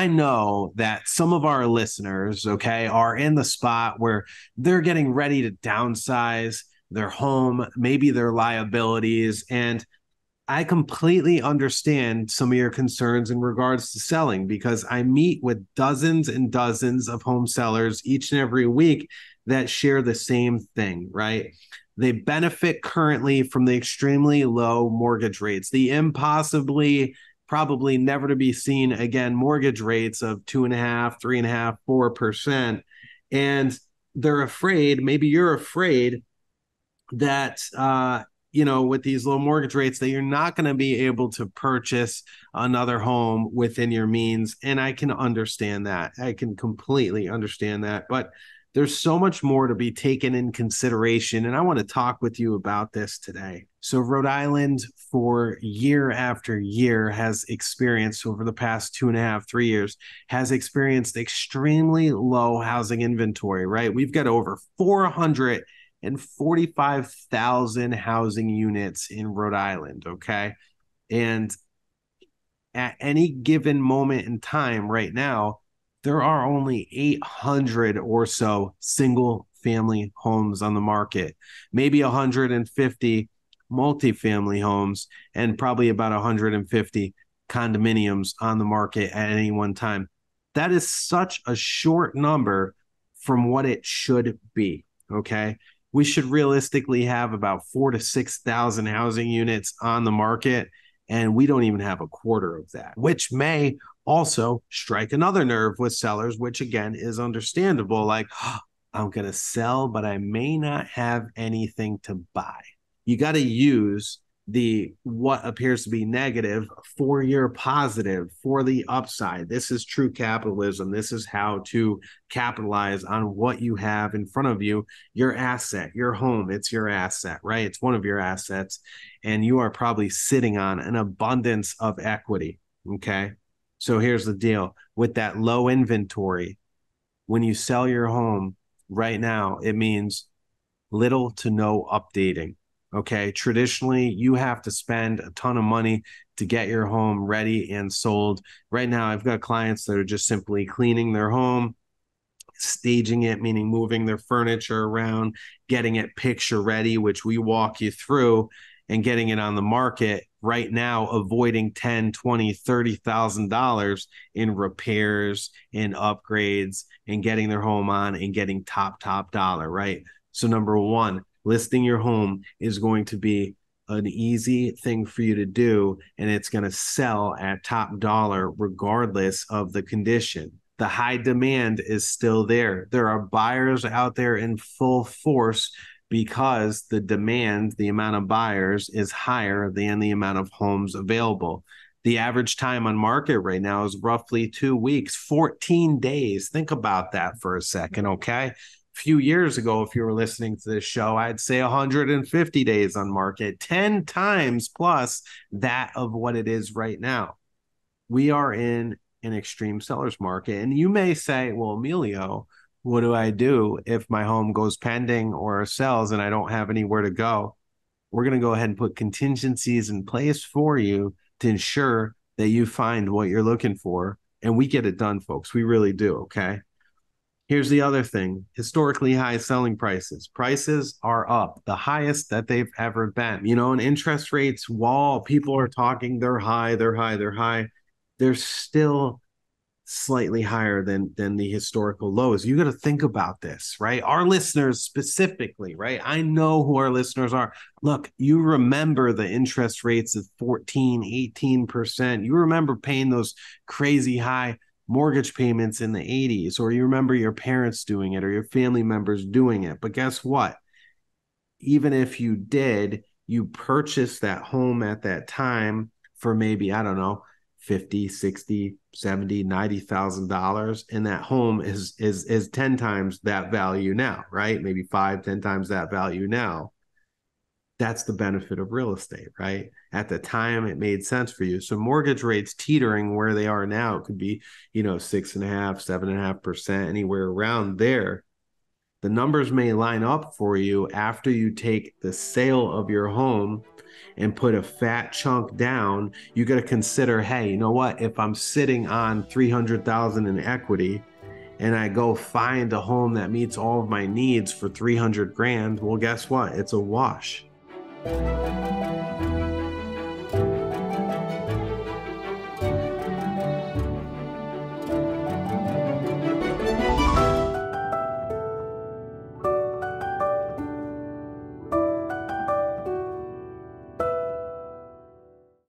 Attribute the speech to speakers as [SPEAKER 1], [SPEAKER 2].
[SPEAKER 1] I know that some of our listeners, okay, are in the spot where they're getting ready to downsize their home, maybe their liabilities. And I completely understand some of your concerns in regards to selling because I meet with dozens and dozens of home sellers each and every week that share the same thing, right? They benefit currently from the extremely low mortgage rates, the impossibly, probably never to be seen again mortgage rates of 2.5, 3.5, 4%. And they're afraid, maybe you're afraid that with these low mortgage rates that you're not going to be able to purchase another home within your means. And I can understand that. I can completely understand that. But there's so much more to be taken in consideration. And I want to talk with you about this today. So Rhode Island, for year after year, has experienced over the past 2.5, 3 years, has experienced extremely low housing inventory, right? We've got over 445,000 housing units in Rhode Island, okay? And at any given moment in time right now, there are only 800 or so single family homes on the market, maybe 150 multifamily homes, and probably about 150 condominiums on the market at any one time. That is such a short number from what it should be, okay? We should realistically have about 4,000 to 6,000 housing units on the market, and we don't even have a quarter of that, which may also strike another nerve with sellers, which again is understandable. Like, oh, I'm going to sell, but I may not have anything to buy. You got to use the what appears to be negative for your positive, for the upside. This is true capitalism. This is how to capitalize on what you have in front of you, your asset, your home. It's your asset, right? It's one of your assets, and you are probably sitting on an abundance of equity. Okay, so here's the deal with that low inventory. When you sell your home right now, it means little to no updating. Okay. Traditionally, you have to spend a ton of money to get your home ready and sold. Right now, I've got clients that are just simply cleaning their home, staging it, meaning moving their furniture around, getting it picture ready, which we walk you through, and getting it on the market right now, avoiding $10, $20, $30,000 in repairs and upgrades and getting their home on and getting top dollar, right? So number one, listing your home is going to be an easy thing for you to do, and it's going to sell at top dollar regardless of the condition. The high demand is still there. There are buyers out there in full force because the demand, the amount of buyers is higher than the amount of homes available. The average time on market right now is roughly 2 weeks, 14 days. Think about that for a second, okay? Few years ago, if you were listening to this show, I'd say 150 days on market, 10 times plus that of what it is right now. We are in an extreme seller's market. And you may say, well, Emilio, what do I do if my home goes pending or sells and I don't have anywhere to go? We're going to go ahead and put contingencies in place for you to ensure that you find what you're looking for. And we get it done, folks. We really do. Okay. Here's the other thing. Historically high selling prices. Prices are up, the highest that they've ever been. And interest rates, while people are talking, they're high, they're still slightly higher than the historical lows. You got to think about this, right? Our listeners specifically, right? I know who our listeners are. Look, you remember the interest rates of 14, 18%. You remember paying those crazy high mortgage payments in the 80s, or you remember your parents doing it or your family members doing it. But guess what? Even if you did, you purchased that home at that time for maybe, I don't know, 50, 60, 70, $90,000. And that home is 10 times that value now, right? Maybe 5, 10 times that value now. That's the benefit of real estate, right? At the time, it made sense for you. So mortgage rates teetering where they are now, it could be, 6.5%, 7.5%, anywhere around there. the numbers may line up for you after you take the sale of your home and put a fat chunk down. You got to consider, hey, you know what? If I'm sitting on 300,000 in equity and I go find a home that meets all of my needs for 300 grand, well, guess what? It's a wash.